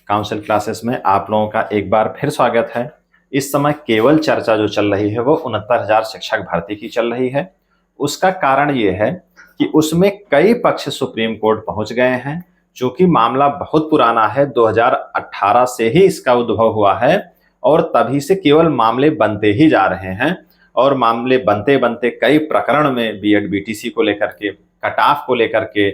Council classes में आप लोगों का एक बार फिर स्वागत है। इस समय केवल चर्चा जो चल रही है वो 69,000 शिक्षक भर्ती की चल रही है। उसका कारण ये है कि उसमें कई पक्ष सुप्रीम कोर्ट पहुंच गए हैं। चूंकि मामला बहुत पुराना है, 2018 से ही इसका उद्भव हुआ है और तभी से केवल मामले बनते ही जा रहे हैं। और मामले बनते बनते कई प्रकरण में बीएड बीटीसी को लेकर के, कट ऑफ को लेकर के,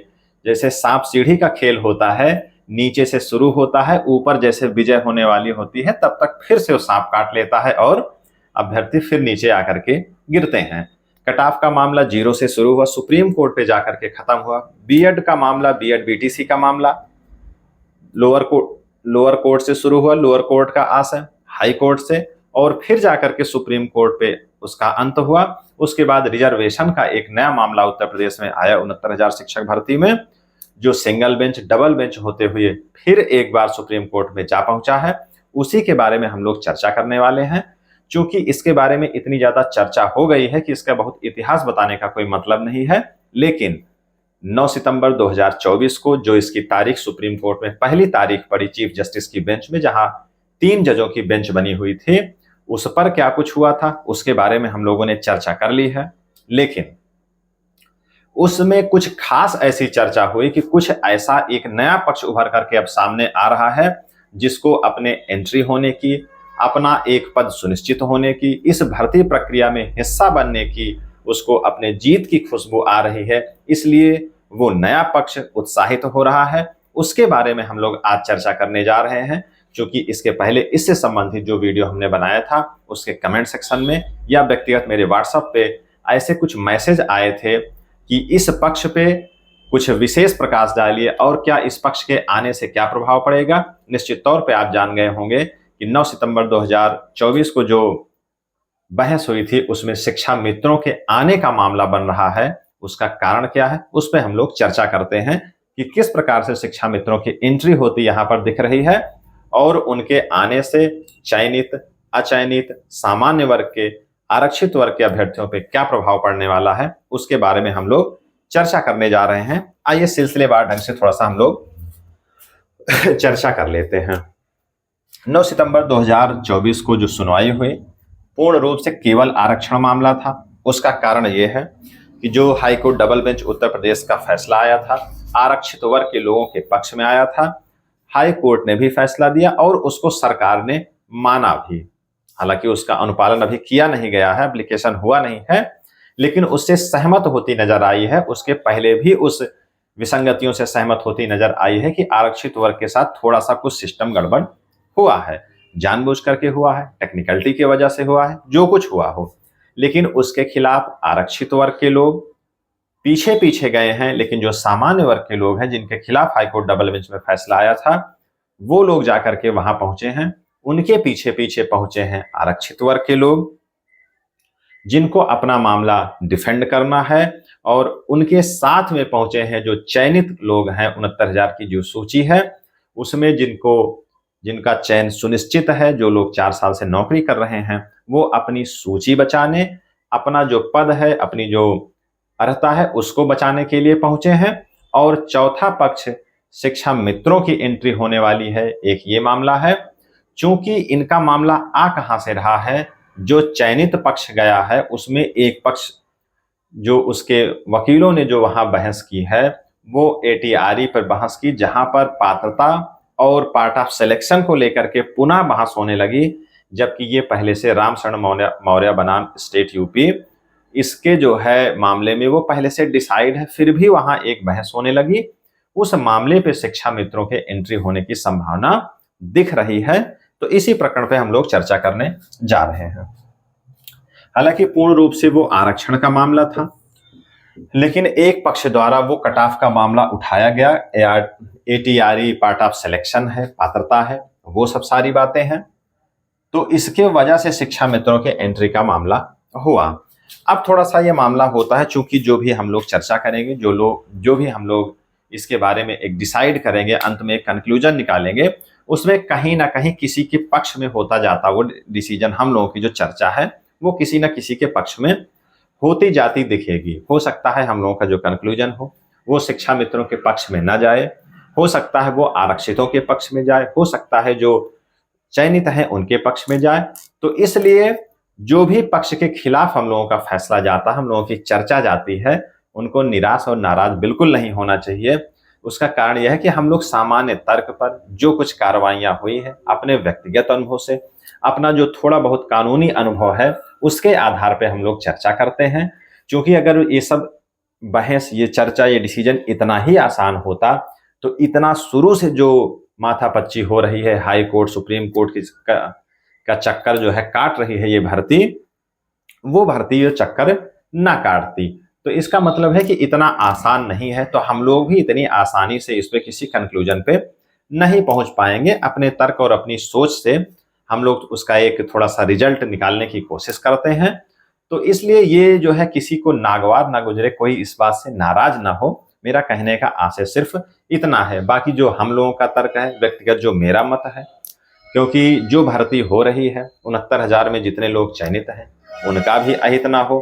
जैसे सांप सीढ़ी का खेल होता है, नीचे से शुरू होता है, ऊपर जैसे विजय होने वाली होती है तब तक फिर से वो सांप काट लेता है और अभ्यर्थी फिर नीचे आकर के गिरते हैं। कट ऑफ का मामला 0 से शुरू हुआ, सुप्रीम कोर्ट पे जाकर के खत्म हुआ। बीएड का मामला, बीएड बीटीसी का मामला लोअर कोर्ट से शुरू हुआ, लोअर कोर्ट का आसन हाई कोर्ट से, और फिर जाकर के सुप्रीम कोर्ट पे उसका अंत हुआ। उसके बाद रिजर्वेशन का एक नया मामला उत्तर प्रदेश में आया 69,000 शिक्षक भर्ती में, जो सिंगल बेंच डबल बेंच होते हुए फिर एक बार सुप्रीम कोर्ट में जा पहुंचा है। उसी के बारे में हम लोग चर्चा करने वाले हैं। चूंकि इसके बारे में इतनी ज्यादा चर्चा हो गई है कि इसका बहुत इतिहास बताने का कोई मतलब नहीं है, लेकिन 9 सितंबर 2024 को जो इसकी तारीख सुप्रीम कोर्ट में पहली तारीख पड़ी चीफ जस्टिस की बेंच में, जहां 3 जजों की बेंच बनी हुई थी, उस पर क्या कुछ हुआ था उसके बारे में हम लोगों ने चर्चा कर ली है। लेकिन उसमें कुछ खास ऐसी चर्चा हुई कि कुछ ऐसा एक नया पक्ष उभर करके अब सामने आ रहा है, जिसको अपने एंट्री होने की, अपना एक पद सुनिश्चित होने की, इस भर्ती प्रक्रिया में हिस्सा बनने की, उसको अपने जीत की खुशबू आ रही है, इसलिए वो नया पक्ष उत्साहित हो रहा है। उसके बारे में हम लोग आज चर्चा करने जा रहे हैं। क्योंकि इसके पहले इससे संबंधित जो वीडियो हमने बनाया था उसके कमेंट सेक्शन में या व्यक्तिगत मेरे व्हाट्सएप पे ऐसे कुछ मैसेज आए थे कि इस पक्ष पे कुछ विशेष प्रकाश डालिए और क्या इस पक्ष के आने से क्या प्रभाव पड़ेगा। निश्चित तौर पे आप जान गए होंगे कि 9 सितंबर 2024 को जो बहस हुई थी उसमें शिक्षा मित्रों के आने का मामला बन रहा है। उसका कारण क्या है उस पर हम लोग चर्चा करते हैं कि किस प्रकार से शिक्षा मित्रों की एंट्री होती यहां पर दिख रही है और उनके आने से चयनित, अचयनित, सामान्य वर्ग के, आरक्षित वर्ग के अभ्यर्थियों पे क्या प्रभाव पड़ने वाला है, उसके बारे में हम लोग चर्चा करने जा रहे हैं। आइए सिलसिलेवार ढंग से थोड़ा सा हम लोग चर्चा कर लेते हैं। 9 सितंबर 2024 को जो सुनवाई हुई पूर्ण रूप से केवल आरक्षण मामला था। उसका कारण यह है कि जो high court double bench Uttar Pradesh का फैसला आया था आरक्षित वर्ग के लोगों के पक्ष में आया था। हाई कोर्ट ने भी फैसला दिया और उसको सरकार ने माना भी। हालांकि उसका अनुपालन अभी किया नहीं गया है, एप्लीकेशन हुआ नहीं है, लेकिन उससे सहमत होती नजर आई है। उसके पहले भी उस विसंगतियों से सहमत होती नजर आई है कि आरक्षित वर्ग के साथ थोड़ा सा कुछ सिस्टम गड़बड़ हुआ है, जानबूझ करके हुआ है, टेक्निकलिटी की वजह से हुआ है, जो कुछ हुआ हो, लेकिन उसके खिलाफ आरक्षित वर्ग के लोग पीछे पीछे गए हैं। लेकिन जो सामान्य वर्ग के लोग हैं जिनके खिलाफ हाईकोर्ट डबल बेंच में फैसला आया था वो लोग जाकर के वहां पहुंचे हैं। उनके पीछे पीछे पहुंचे हैं आरक्षित वर्ग के लोग जिनको अपना मामला डिफेंड करना है, और उनके साथ में पहुंचे हैं जो चयनित लोग हैं। 69,000 की जो सूची है उसमें जिनका चयन सुनिश्चित है, जो लोग 4 साल से नौकरी कर रहे हैं, वो अपनी सूची बचाने, अपना जो पद है, अपनी जो अर्हता है उसको बचाने के लिए पहुंचे हैं। और चौथा पक्ष शिक्षा मित्रों की एंट्री होने वाली है, एक ये मामला है। चूंकि इनका मामला आ कहां से रहा है, जो चयनित पक्ष गया है उसमें एक पक्ष जो उसके वकीलों ने जो वहां बहस की है वो एटीआरई पर बहस की, जहां पर पात्रता और पार्ट ऑफ सिलेक्शन को लेकर के पुनः बहस होने लगी। जबकि ये पहले से रामशरण मौर्य बनाम स्टेट यूपी, इसके जो है मामले में वो पहले से डिसाइड है, फिर भी वहां एक बहस होने लगी। उस मामले पे शिक्षा मित्रों के एंट्री होने की संभावना दिख रही है। तो इसी प्रकरण पे हम लोग चर्चा करने जा रहे हैं। हालांकि पूर्ण रूप से वो आरक्षण का मामला था, लेकिन एक पक्ष द्वारा वो कट ऑफ का मामला उठाया गया। एटीआरई पार्ट ऑफ सिलेक्शन है, पात्रता है, वो सब सारी बातें हैं। तो इसके वजह से शिक्षा मित्रों के एंट्री का मामला हुआ। अब थोड़ा सा ये मामला होता है, चूंकि जो भी हम लोग चर्चा करेंगे, जो भी हम लोग इसके बारे में एक डिसाइड करेंगे, अंत में एक कंक्लूजन निकालेंगे, उसमें कहीं ना कहीं किसी के पक्ष में होता जाता वो डिसीजन। हम लोगों की जो चर्चा है वो किसी न किसी के पक्ष में होती जाती दिखेगी। हो सकता है हम लोगों का जो कंक्लूजन हो वो शिक्षा मित्रों के पक्ष में ना जाए, हो सकता है वो आरक्षितों के पक्ष में जाए, हो सकता है जो चयनित हैं उनके पक्ष में जाए। तो इसलिए जो भी पक्ष के खिलाफ हम लोगों का फैसला जाता है, हम लोगों की चर्चा जाती है, उनको निराश और नाराज बिल्कुल नहीं होना चाहिए। उसका कारण यह है कि हम लोग सामान्य तर्क पर जो कुछ कार्रवाइयां हुई है, अपने व्यक्तिगत अनुभव से, अपना जो थोड़ा बहुत कानूनी अनुभव है, उसके आधार पे हम लोग चर्चा करते हैं। क्योंकि अगर ये सब बहस, ये चर्चा, ये डिसीजन इतना ही आसान होता तो इतना शुरू से जो माथापच्ची हो रही है, हाई कोर्ट, सुप्रीम कोर्ट का चक्कर जो है काट रही है ये भर्ती, वो भर्ती ये चक्कर ना काटती। तो इसका मतलब है कि इतना आसान नहीं है, तो हम लोग भी इतनी आसानी से इस पे किसी कंक्लूजन पे नहीं पहुंच पाएंगे। अपने तर्क और अपनी सोच से हम लोग उसका एक थोड़ा सा रिजल्ट निकालने की कोशिश करते हैं। तो इसलिए ये जो है किसी को नागवार ना गुजरे, कोई इस बात से नाराज ना हो। मेरा कहने का आशय सिर्फ इतना है। बाकी जो हम लोगों का तर्क है, व्यक्तिगत जो मेरा मत है, क्योंकि जो भर्ती हो रही है 69,000 में जितने लोग चयनित हैं उनका भी अहित ना हो।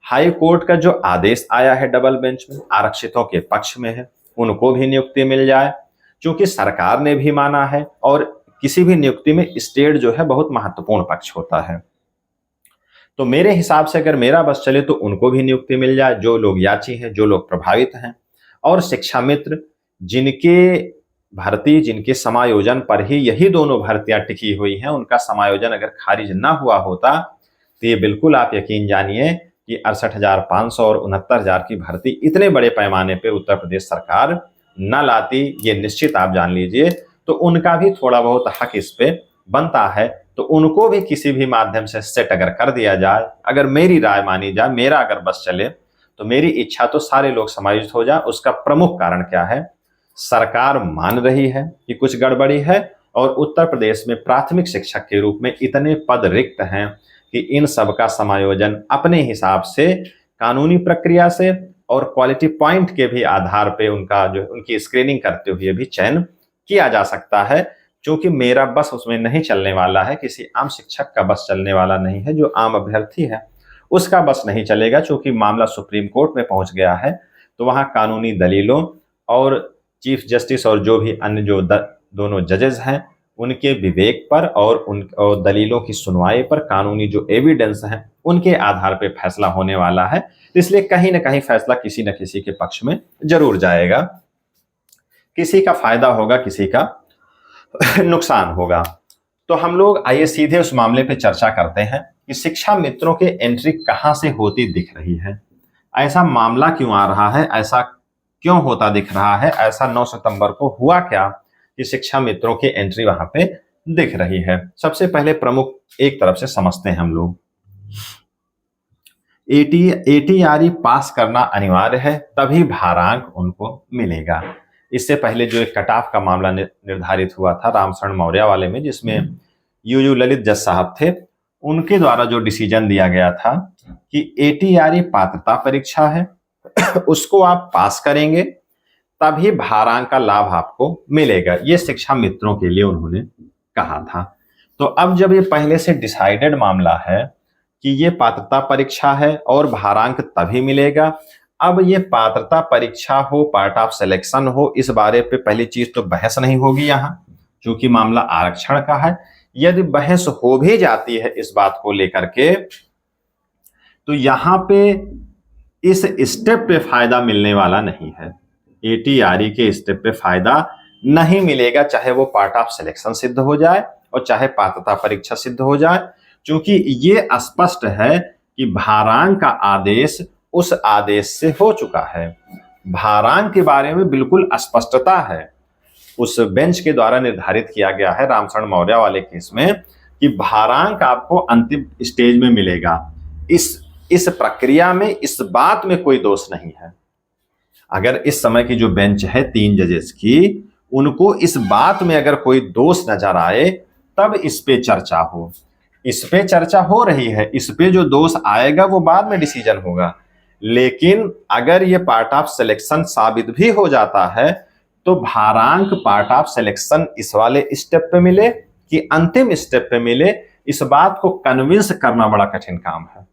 हाई कोर्ट का जो आदेश आया है डबल बेंच में, आरक्षितों के पक्ष में है, उनको भी नियुक्ति मिल जाए, क्योंकि सरकार ने भी माना है और किसी भी नियुक्ति में स्टेट जो है बहुत महत्वपूर्ण पक्ष होता है। तो मेरे हिसाब से अगर मेरा बस चले तो उनको भी नियुक्ति मिल जाए, जो लोग याची हैं, जो लोग प्रभावित हैं। और शिक्षा मित्र जिनके भर्ती, जिनके समायोजन पर ही यही दोनों भर्तियां टिकी हुई हैं, उनका समायोजन अगर खारिज ना हुआ होता तो ये बिल्कुल आप यकीन जानिए कि 68,500 और 69,000 की भर्ती इतने बड़े पैमाने पे उत्तर प्रदेश सरकार न लाती, ये निश्चित आप जान लीजिए। तो उनका भी थोड़ा बहुत हक इस पे बनता है, तो उनको भी किसी भी माध्यम से सेट अगर कर दिया जाए, अगर मेरी राय मानी जाए, मेरा अगर बस चले, तो मेरी इच्छा तो सारे लोग समायोजित हो जाए। उसका प्रमुख कारण क्या है? सरकार मान रही है कि कुछ गड़बड़ी है और उत्तर प्रदेश में प्राथमिक शिक्षक के रूप में इतने पद रिक्त हैं कि इन सब का समायोजन अपने हिसाब से, कानूनी प्रक्रिया से और क्वालिटी पॉइंट के भी आधार पे उनका जो उनकी स्क्रीनिंग करते हुए भी चयन किया जा सकता है। क्योंकि मेरा बस उसमें नहीं चलने वाला है, किसी आम शिक्षक का बस चलने वाला नहीं है, जो आम अभ्यर्थी है उसका बस नहीं चलेगा। क्योंकि मामला सुप्रीम कोर्ट में पहुंच गया है, तो वहां कानूनी दलीलों और चीफ जस्टिस और जो भी अन्य जो दोनों जजेस हैं उनके विवेक पर और और दलीलों की सुनवाई पर, कानूनी जो एविडेंस हैं उनके आधार पर फैसला होने वाला है। इसलिए कहीं ना कहीं फैसला किसी न किसी के पक्ष में जरूर जाएगा। किसी का फायदा होगा, किसी का नुकसान होगा। तो हम लोग आइए सीधे उस मामले पे चर्चा करते हैं कि शिक्षा मित्रों के एंट्री कहां से होती दिख रही है, ऐसा मामला क्यों आ रहा है, ऐसा क्यों होता दिख रहा है, ऐसा 9 सितंबर को हुआ क्या कि शिक्षा मित्रों की एंट्री वहां पे दिख रही है। सबसे पहले प्रमुख एक तरफ से समझते हैं हम लोग। ATRE पास करना अनिवार्य है, तभी भारांक उनको मिलेगा। इससे पहले जो एक कट ऑफ का मामला निर्धारित हुआ था रामशरण मौर्य वाले में, जिसमें यूयू ललित जज साहब थे, उनके द्वारा जो डिसीजन दिया गया था कि ATRE पात्रता परीक्षा है, उसको आप पास करेंगे तभी भारांक का लाभ आपको मिलेगा। ये शिक्षा मित्रों के लिए उन्होंने कहा था। तो अब जब ये पहले से डिसाइडेड मामला है कि ये पात्रता परीक्षा है और भारांक तभी मिलेगा, अब ये पात्रता परीक्षा हो, पार्ट ऑफ सिलेक्शन हो, इस बारे पे पहली चीज तो बहस नहीं होगी यहाँ, क्योंकि मामला आरक्षण का है। यदि बहस हो भी जाती है इस बात को लेकर के, तो यहाँ पे इस स्टेप पे फायदा मिलने वाला नहीं है। ATRE के स्टेप पे फायदा नहीं मिलेगा, चाहे वो पार्ट ऑफ सिलेक्शन सिद्ध हो जाए और चाहे पात्रता परीक्षा सिद्ध हो जाए, क्योंकि ये स्पष्ट है कि भारांक का आदेश उस आदेश से हो चुका है। भारांक के बारे में बिल्कुल स्पष्टता है, उस बेंच के द्वारा निर्धारित किया गया है रामशरण मौर्य वाले केस में कि भारांक आपको अंतिम स्टेज में मिलेगा। इस प्रक्रिया में, इस बात में कोई दोष नहीं है। अगर इस समय की जो बेंच है 3 जजेस की, उनको इस बात में अगर कोई दोष नजर आए तब इस पे चर्चा हो। इस पे चर्चा हो रही है, इस पे जो दोष आएगा वो बाद में डिसीजन होगा। लेकिन अगर ये पार्ट ऑफ सिलेक्शन साबित भी हो जाता है तो भारांक पार्ट ऑफ सिलेक्शन इस वाले स्टेप पे मिले कि अंतिम स्टेप पे मिले, इस बात को कन्विंस करना बड़ा कठिन काम है।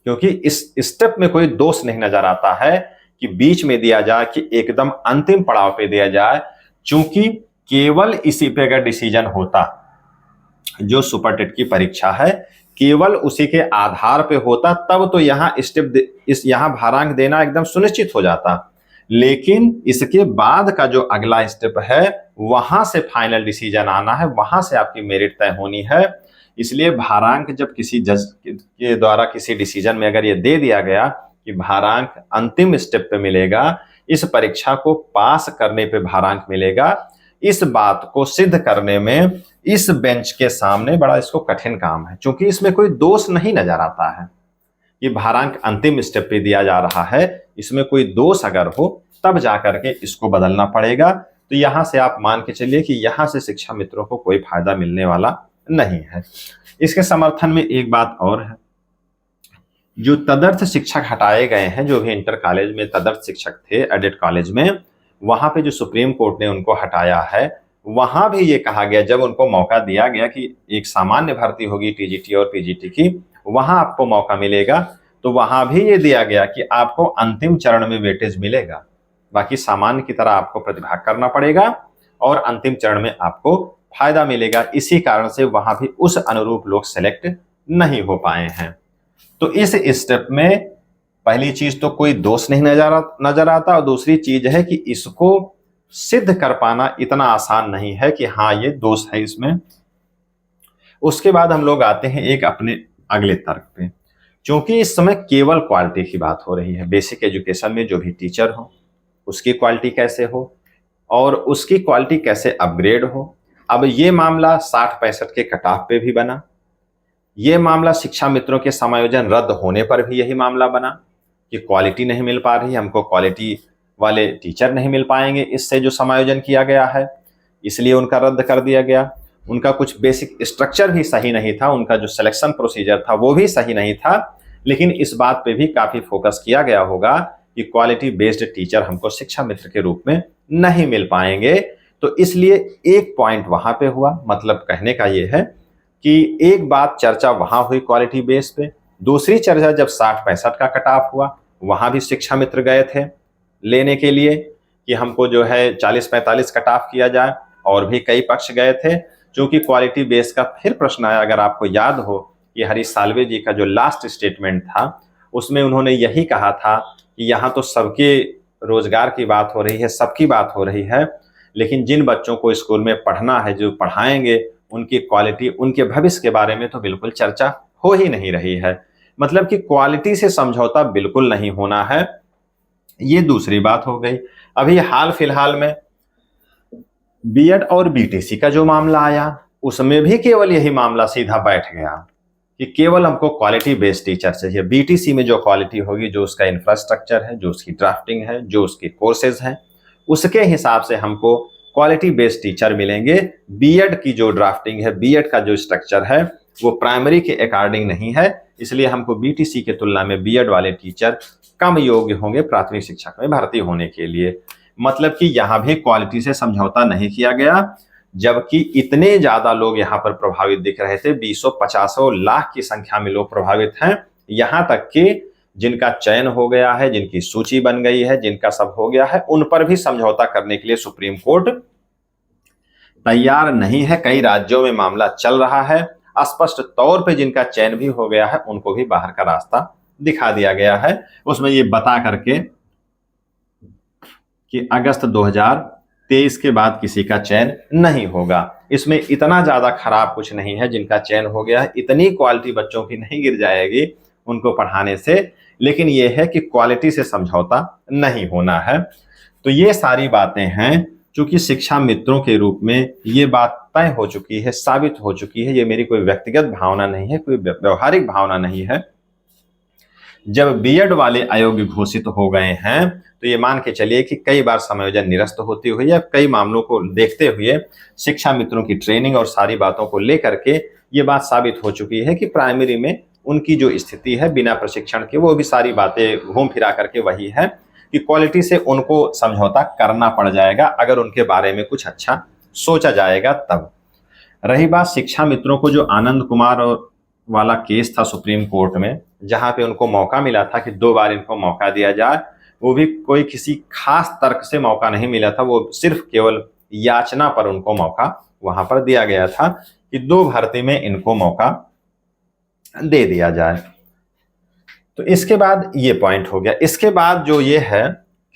क्योंकि इस स्टेप में कोई दोष नहीं नजर आता है कि बीच में दिया जाए, कि एकदम अंतिम पड़ाव पे दिया जाए। चूंकि केवल इसी पे अगर डिसीजन होता, जो सुपर टेट की परीक्षा है केवल उसी के आधार पे होता, तब तो यहाँ यहाँ भारांक देना एकदम सुनिश्चित हो जाता। लेकिन इसके बाद का जो अगला स्टेप है वहां से फाइनल डिसीजन आना है, वहां से आपकी मेरिट तय होनी है। इसलिए भारांक जब किसी जज के द्वारा किसी डिसीजन में अगर ये दे दिया गया कि भारांक अंतिम स्टेप पे मिलेगा, इस परीक्षा को पास करने पे भारांक मिलेगा, इस बात को सिद्ध करने में इस बेंच के सामने बड़ा इसको कठिन काम है, क्योंकि इसमें कोई दोष नहीं नजर आता है। ये भारांक अंतिम स्टेप पे दिया जा रहा है, इसमें कोई दोष अगर हो तब जाकर के इसको बदलना पड़ेगा। तो यहां से आप मान के चलिए कि यहां से शिक्षा मित्रों को कोई फायदा मिलने वाला नहीं है। इसके समर्थन में एक बात और है, जो तदर्थ शिक्षक हटाए गए हैं, जो भी इंटर कॉलेज में तदर्थ शिक्षक थे एडेड कॉलेज में, वहां पे जो सुप्रीम कोर्ट ने उनको हटाया है, वहां भी ये कहा गया, जब उनको मौका दिया गया कि एक सामान्य भर्ती होगी टीजीटी और पीजीटी की, वहां आपको मौका मिलेगा, तो वहां भी ये दिया गया कि आपको अंतिम चरण में वेटेज मिलेगा, बाकी सामान्य की तरह आपको प्रतिभाग करना पड़ेगा और अंतिम चरण में आपको फायदा मिलेगा। इसी कारण से वहां भी उस अनुरूप लोग सेलेक्ट नहीं हो पाए हैं। तो इस स्टेप में पहली चीज तो कोई दोष नहीं नजर आता, और दूसरी चीज है कि इसको सिद्ध कर पाना इतना आसान नहीं है कि हाँ ये दोष है इसमें। उसके बाद हम लोग आते हैं एक अपने अगले तर्क पे, क्योंकि इस समय केवल क्वालिटी की बात हो रही है। बेसिक एजुकेशन में जो भी टीचर हो उसकी क्वालिटी कैसे हो और उसकी क्वालिटी कैसे अपग्रेड हो। अब ये मामला 60-65 के कट ऑफ पे भी बना, ये मामला शिक्षा मित्रों के समायोजन रद्द होने पर भी यही मामला बना कि क्वालिटी नहीं मिल पा रही, हमको क्वालिटी वाले टीचर नहीं मिल पाएंगे इससे जो समायोजन किया गया है, इसलिए उनका रद्द कर दिया गया। उनका कुछ बेसिक स्ट्रक्चर भी सही नहीं था, उनका जो सिलेक्शन प्रोसीजर था वो भी सही नहीं था, लेकिन इस बात पे भी काफी फोकस किया गया होगा कि क्वालिटी बेस्ड टीचर हमको शिक्षा मित्र के रूप में नहीं मिल पाएंगे। तो इसलिए एक पॉइंट वहां पे हुआ, मतलब कहने का ये है कि एक बात चर्चा वहां हुई क्वालिटी बेस पे, दूसरी चर्चा जब 60-65 का कट ऑफ हुआ वहां भी शिक्षा मित्र गए थे लेने के लिए कि हमको जो है 40-45 कट ऑफ किया जाए, और भी कई पक्ष गए थे। क्योंकि क्वालिटी बेस का फिर प्रश्न आया, अगर आपको याद हो कि हरीश साल्वे जी का जो लास्ट स्टेटमेंट था उसमें उन्होंने यही कहा था कि यहाँ तो सबके रोजगार की बात हो रही है, सबकी बात हो रही है, लेकिन जिन बच्चों को स्कूल में पढ़ना है, जो पढ़ाएंगे, उनकी क्वालिटी, उनके भविष्य के बारे में तो बिल्कुल चर्चा हो ही नहीं रही है। मतलब कि क्वालिटी से समझौता बिल्कुल नहीं होना है। ये दूसरी बात हो गई। अभी हाल फिलहाल में बीएड और बीटीसी का जो मामला आया उसमें भी केवल यही मामला सीधा बैठ गया कि केवल हमको क्वालिटी बेस्ड टीचर चाहिए। बीटीसी में जो क्वालिटी होगी, जो उसका इंफ्रास्ट्रक्चर है, जो उसकी ड्राफ्टिंग है, जो उसके कोर्सेज हैं, उसके हिसाब से हमको क्वालिटी बेस्ड टीचर मिलेंगे। बीएड की जो ड्राफ्टिंग है, बीएड का जो स्ट्रक्चर है वो प्राइमरी के अकॉर्डिंग नहीं है, इसलिए हमको बीटीसी की तुलना में बीएड वाले टीचर कम योग्य होंगे प्राथमिक शिक्षक में भर्ती होने के लिए। मतलब कि यहाँ भी क्वालिटी से समझौता नहीं किया गया, जबकि इतने ज्यादा लोग यहाँ पर प्रभावित दिख रहे थे, 200-50 लाख की संख्या में लोग प्रभावित हैं। यहाँ तक कि जिनका चयन हो गया है, जिनकी सूची बन गई है, जिनका सब हो गया है, उन पर भी समझौता करने के लिए सुप्रीम कोर्ट तैयार नहीं है। कई राज्यों में मामला चल रहा है। स्पष्ट तौर पे जिनका चयन भी हो गया है उनको भी बाहर का रास्ता दिखा दिया गया है, उसमें ये बता करके कि अगस्त 2023 के बाद किसी का चयन नहीं होगा। इसमें इतना ज्यादा खराब कुछ नहीं है, जिनका चयन हो गया है इतनी क्वालिटी बच्चों की नहीं गिर जाएगी उनको पढ़ाने से, लेकिन यह है कि क्वालिटी से समझौता नहीं होना है। तो ये सारी बातें हैं, क्योंकि शिक्षा मित्रों के रूप में ये बात तय हो चुकी है, साबित हो चुकी है। ये मेरी कोई व्यक्तिगत भावना नहीं है, कोई व्यवहारिक भावना नहीं है। जब बीएड वाले अयोग्य घोषित हो गए हैं तो ये मान के चलिए कि कई बार समायोजन निरस्त होती हुई या कई मामलों को देखते हुए शिक्षा मित्रों की ट्रेनिंग और सारी बातों को लेकर के ये बात साबित हो चुकी है कि प्राइमरी में उनकी जो स्थिति है बिना प्रशिक्षण के, वो भी सारी बातें घूम फिरा करके वही है कि क्वालिटी से उनको समझौता करना पड़ जाएगा अगर उनके बारे में कुछ अच्छा सोचा जाएगा तब। रही बात शिक्षा मित्रों को जो आनंद कुमार और वाला केस था सुप्रीम कोर्ट में, जहां पे उनको मौका मिला था कि 2 बार इनको मौका दिया जाए, वो भी कोई किसी खास तर्क से मौका नहीं मिला था, वो सिर्फ केवल याचना पर उनको मौका वहां पर दिया गया था कि 2 भर्ती में इनको मौका दे दिया जाए। तो इसके बाद ये पॉइंट हो गया। इसके बाद जो ये है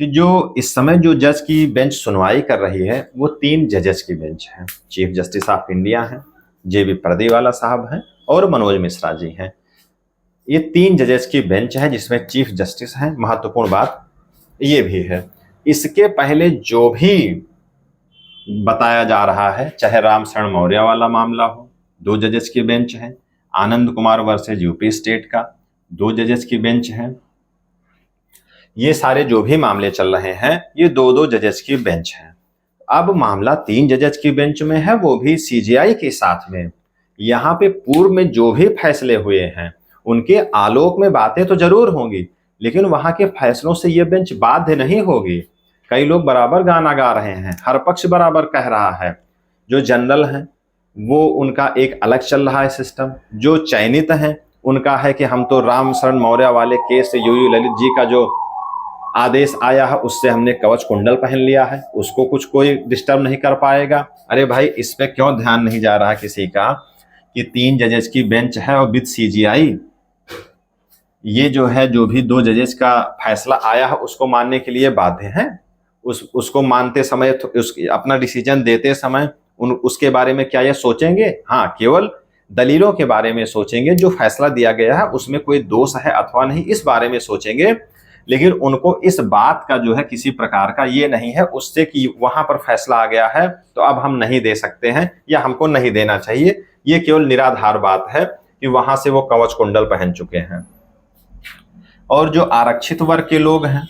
कि जो इस समय जो जज की बेंच सुनवाई कर रही है वो 3 जजेस की बेंच है। चीफ जस्टिस ऑफ इंडिया है, JB पर्दीवाला साहब हैं और मनोज मिश्रा जी हैं। ये 3 जजेस की बेंच है जिसमें चीफ जस्टिस हैं। महत्वपूर्ण बात ये भी है, इसके पहले जो भी बताया जा रहा है, चाहे राम शरण मौर्य वाला मामला हो, 2 जजेस की बेंच है। Anand Kumar versus UP state का 2 जजेस की बेंच है। ये सारे जो भी मामले चल रहे हैं ये 2-2 जजेस की बेंच है। अब मामला 3 जजेस की बेंच में है, वो भी CJI के साथ में। यहाँ पे पूर्व में जो भी फैसले हुए हैं उनके आलोक में बातें तो जरूर होंगी, लेकिन वहां के फैसलों से ये बेंच बाध्य नहीं होगी। कई लोग बराबर गाना गा रहे हैं, हर पक्ष बराबर कह रहा है। जो जनरल हैं वो उनका एक अलग चल रहा है सिस्टम, जो चयनित हैं उनका है कि हम तो राम शरण मौर्य वाले केस से यूयू ललित जी का जो आदेश आया है उससे हमने कवच कुंडल पहन लिया है, उसको कुछ कोई डिस्टर्ब नहीं कर पाएगा। अरे भाई, इस पे क्यों ध्यान नहीं जा रहा किसी का कि 3 जजेस की बेंच है और विद CJI ये जो है, जो भी 2 जजेस का फैसला आया है उसको मानने के लिए बाध्य हैं। उसको मानते समय तो अपना डिसीजन देते समय उसके बारे में क्या ये सोचेंगे? हाँ, केवल दलीलों के बारे में सोचेंगे, जो फैसला दिया गया है उसमें कोई दोष है अथवा नहीं इस बारे में सोचेंगे। लेकिन उनको इस बात का जो है किसी प्रकार का ये नहीं है उससे कि वहां पर फैसला आ गया है तो अब हम नहीं दे सकते हैं या हमको नहीं देना चाहिए। ये केवल निराधार बात है कि वहां से वो कवच कुंडल पहन चुके हैं। और जो आरक्षित वर्ग के लोग हैं,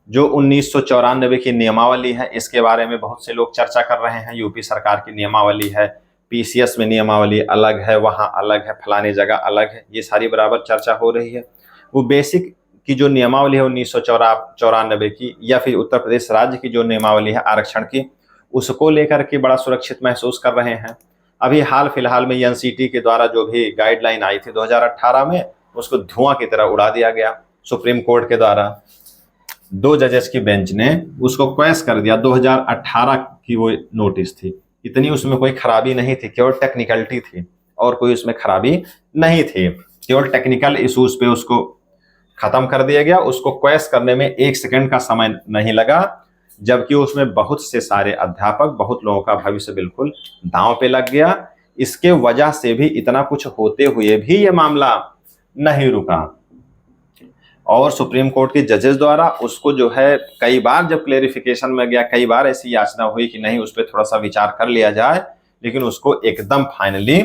जो 1994 की नियमावली है, इसके बारे में बहुत से लोग चर्चा कर रहे हैं। यूपी सरकार की नियमावली है, PCS में नियमावली अलग है, वहां अलग है, फलानी जगह अलग है, ये सारी बराबर चर्चा हो रही है। वो बेसिक की जो नियमावली है 1994 की, या फिर उत्तर प्रदेश राज्य की जो नियमावली है आरक्षण की, उसको लेकर के बड़ा सुरक्षित महसूस कर रहे हैं। अभी हाल फिलहाल में NCT के द्वारा जो भी गाइडलाइन आई थी 2018 में, उसको धुआं की तरह उड़ा दिया गया सुप्रीम कोर्ट के द्वारा। 2 जजेस की बेंच ने उसको क्वैश कर दिया। 2018 की वो नोटिस थी, इतनी उसमें कोई खराबी नहीं थी, केवल टेक्निकलिटी थी और कोई उसमें खराबी नहीं थी। केवल टेक्निकल इश्यूज पे उसको खत्म कर दिया गया। उसको क्वैश करने में 1 सेकंड का समय नहीं लगा, जबकि उसमें बहुत से सारे अध्यापक, बहुत लोगों का भविष्य बिल्कुल दांव पे लग गया। इसके वजह से भी इतना कुछ होते हुए भी ये मामला नहीं रुका और सुप्रीम कोर्ट के जजेस द्वारा उसको जो है कई बार जब क्लेरिफिकेशन में गया, कई बार ऐसी याचना हुई कि नहीं उस पर थोड़ा सा विचार कर लिया जाए, लेकिन उसको एकदम फाइनली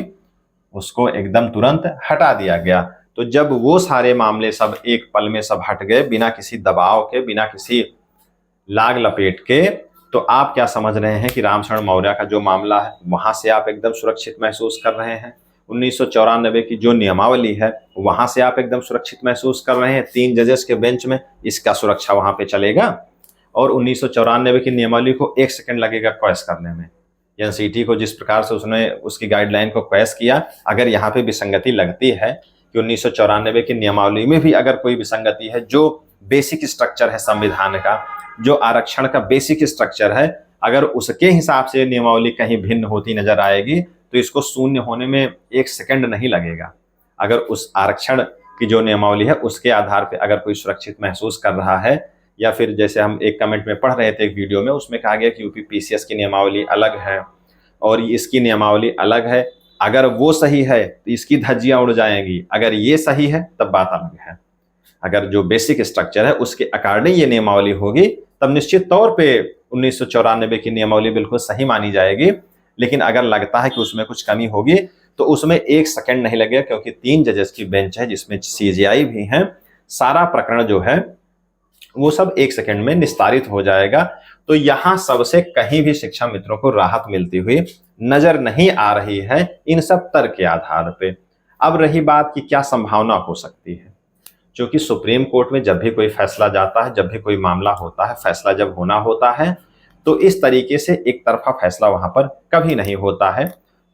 उसको एकदम तुरंत हटा दिया गया। तो जब वो सारे मामले सब एक पल में सब हट गए, बिना किसी दबाव के, बिना किसी लाग लपेट के, तो आप क्या समझ रहे हैं कि राम शरण मौर्य का जो मामला है वहां से आप एकदम सुरक्षित महसूस कर रहे हैं। 1994 की जो नियमावली है वहां से आप एकदम सुरक्षित महसूस कर रहे हैं। 3 जजेस के बेंच में इसका सुरक्षा वहां पे चलेगा और 1994 की नियमावली को 1 सेकंड लगेगा क्वैश करने में। NCT को जिस प्रकार से उसने उसकी गाइडलाइन को क्वैश किया, अगर यहाँ पे विसंगति लगती है कि 1994 की नियमावली में भी अगर कोई विसंगति है, जो बेसिक स्ट्रक्चर है संविधान का, जो आरक्षण का बेसिक स्ट्रक्चर है, अगर उसके हिसाब से नियमावली कहीं भिन्न होती नजर आएगी तो इसको शून्य होने में 1 सेकंड नहीं लगेगा। अगर उस आरक्षण की जो नियमावली है उसके आधार पर अगर कोई सुरक्षित महसूस कर रहा है, या फिर जैसे हम एक कमेंट में पढ़ रहे थे एक वीडियो में, उसमें कहा गया कि यूपी PCS की नियमावली अलग है और इसकी नियमावली अलग है, अगर वो सही है तो इसकी धज्जियां उड़ जाएंगी, अगर ये सही है तब बात अलग है। अगर जो बेसिक स्ट्रक्चर है उसके अकॉर्डिंग ये नियमावली होगी तब निश्चित तौर पे 1994 की नियमावली बिल्कुल सही मानी जाएगी। लेकिन अगर लगता है कि उसमें कुछ कमी होगी तो उसमें 1 सेकंड नहीं लगेगा, क्योंकि 3 जजेस की बेंच है जिसमें CJI भी हैं। सारा प्रकरण जो है वो सब 1 सेकंड में निस्तारित हो जाएगा। तो यहां सबसे कहीं भी शिक्षा मित्रों को राहत मिलती हुई नजर नहीं आ रही है इन सब तर्क के आधार पे। अब रही बात कि क्या संभावना हो सकती है, क्योंकि सुप्रीम कोर्ट में जब भी कोई फैसला जाता है, जब भी कोई मामला होता है, फैसला जब होना होता है तो इस तरीके से एक तरफा फैसला वहां पर कभी नहीं होता है।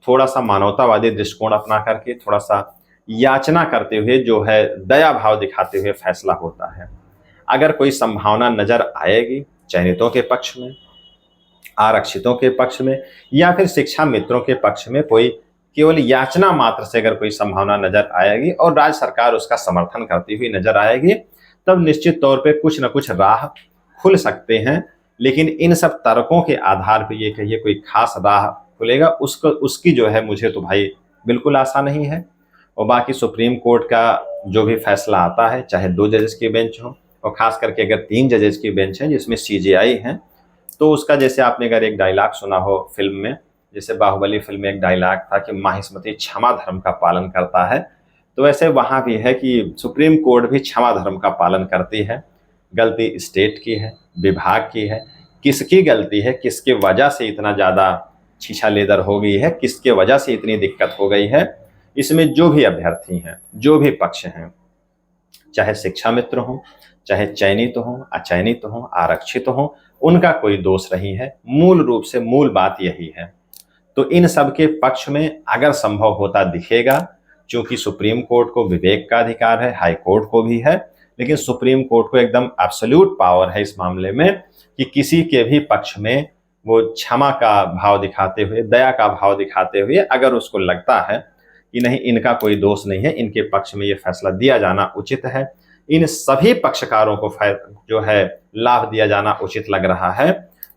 थोड़ा सा मानवतावादी दृष्टिकोण अपना करके, थोड़ा सा याचना करते हुए, जो है दया भाव दिखाते हुए फैसला होता है। अगर कोई संभावना नजर आएगी चयनितों के पक्ष में आरक्षितों के पक्ष में या फिर शिक्षा मित्रों के पक्ष में कोई केवल याचना मात्र से अगर कोई संभावना नजर आएगी और राज्य सरकार उसका समर्थन करती हुई नजर आएगी, तब निश्चित तौर पे कुछ न कुछ राह खुल सकते हैं। लेकिन इन सब तर्कों के आधार पे ये कहिए कोई खास राह खुलेगा, उसकी जो है मुझे तो भाई बिल्कुल आशा नहीं है। और बाकी सुप्रीम कोर्ट का जो भी फैसला आता है, चाहे 2 जजेस की बेंच हो और खास करके अगर 3 जजेस की बेंच है जिसमें सीजेआई है, तो उसका जैसे आपने अगर एक डायलॉग सुना हो फिल्म में, जैसे बाहुबली फिल्म में एक डायलॉग था कि माहिष्मति क्षमा धर्म का पालन करता है, तो वैसे वहां भी है कि सुप्रीम कोर्ट भी क्षमा धर्म का पालन करती है। गलती स्टेट की है, विभाग की है, किसकी गलती है, किसकी वजह से इतना ज़्यादा छीछा लेदर हो गई है, किसके वजह से इतनी दिक्कत हो गई है, इसमें जो भी अभ्यर्थी हैं, जो भी पक्ष हैं, चाहे शिक्षा मित्र हों, चाहे चयनित हों, अचयनित हों, आरक्षित हों, उनका कोई दोष नहीं है। मूल रूप से मूल बात यही है। तो इन सब के पक्ष में अगर संभव होता दिखेगा, क्योंकि सुप्रीम कोर्ट को विवेक का अधिकार है, हाई कोर्ट को भी है, लेकिन सुप्रीम कोर्ट को एकदम एब्सोल्यूट पावर है इस मामले में कि किसी के भी पक्ष में वो क्षमा का भाव दिखाते हुए, दया का भाव दिखाते हुए अगर उसको लगता है कि नहीं इनका कोई दोष नहीं है, इनके पक्ष में ये फैसला दिया जाना उचित है, इन सभी पक्षकारों को जो है लाभ दिया जाना उचित लग रहा है,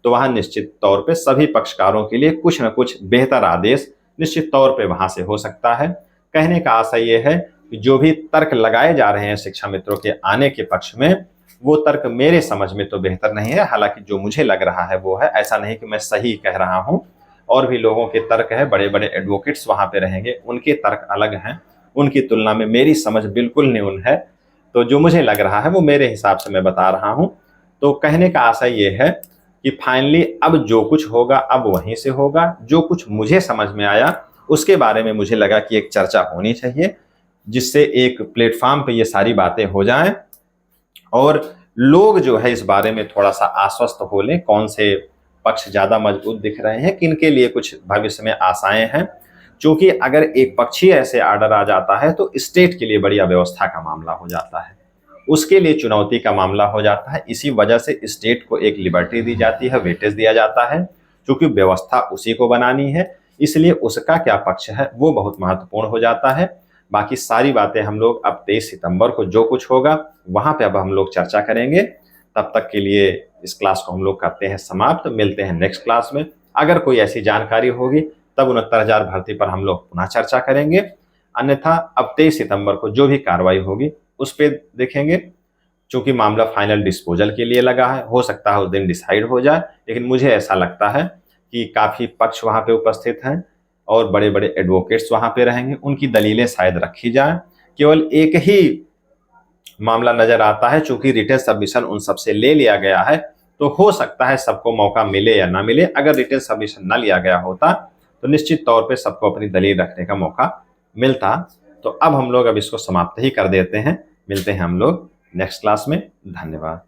तो वहां निश्चित तौर पे सभी पक्षकारों के लिए कुछ न कुछ बेहतर आदेश निश्चित तौर पे वहां से हो सकता है। कहने का आशय ये है कि जो भी तर्क लगाए जा रहे हैं शिक्षा मित्रों के आने के पक्ष में, वो तर्क मेरे समझ में तो बेहतर नहीं है। हालांकि जो मुझे लग रहा है वो है, ऐसा नहीं कि मैं सही कह रहा हूं, और भी लोगों के तर्क है, बड़े बड़े एडवोकेट्स वहां पे रहेंगे, उनके तर्क अलग हैं, उनकी तुलना में मेरी समझ बिल्कुल न्यून है। तो जो मुझे लग रहा है वो मेरे हिसाब से मैं बता रहा हूं। तो कहने का आशय ये है कि फाइनली अब जो कुछ होगा अब वहीं से होगा। जो कुछ मुझे समझ में आया उसके बारे में मुझे लगा कि एक चर्चा होनी चाहिए, जिससे एक प्लेटफॉर्म पे ये सारी बातें हो जाएं और लोग जो है इस बारे में थोड़ा सा आश्वस्त हो लें, कौन से पक्ष ज्यादा मजबूत दिख रहे हैं, किनके लिए कुछ भविष्य में आशाएं हैं। क्योंकि अगर एक पक्षीय ऐसे आर्डर आ जाता है तो स्टेट के लिए बड़ी अव्यवस्था का मामला हो जाता है, उसके लिए चुनौती का मामला हो जाता है। इसी वजह से स्टेट को एक लिबर्टी दी जाती है, वेटेज दिया जाता है, क्योंकि व्यवस्था उसी को बनानी है, इसलिए उसका क्या पक्ष है वो बहुत महत्वपूर्ण हो जाता है। बाकी सारी बातें हम लोग अब 23 सितंबर को जो कुछ होगा वहां पे अब हम लोग चर्चा करेंगे। तब तक के लिए इस क्लास को हम लोग करते हैं समाप्त, मिलते हैं नेक्स्ट क्लास में। अगर कोई ऐसी जानकारी होगी तब 69,000 भर्ती पर हम लोग पुनः चर्चा करेंगे, अन्यथा अब 23 सितंबर को जो भी कार्रवाई होगी उस पर देखेंगे। चूंकि मामला फाइनल डिस्पोजल के लिए लगा है, हो सकता है उस दिन डिसाइड हो जाए, लेकिन मुझे ऐसा लगता है कि काफी पक्ष वहां पे उपस्थित हैं और बड़े बड़े एडवोकेट्स वहां पे रहेंगे, उनकी दलीलें शायद रखी जाए। केवल एक ही मामला नजर आता है, चूंकि रिटेन सबमिशन उन सबसे ले लिया गया है, तो हो सकता है सबको मौका मिले या ना मिले। अगर रिटेन सबमिशन न लिया गया होता तो निश्चित तौर पे सबको अपनी दलील रखने का मौका मिलता। तो अब हम लोग अब इसको समाप्त ही कर देते हैं, मिलते हैं हम लोग नेक्स्ट क्लास में। धन्यवाद।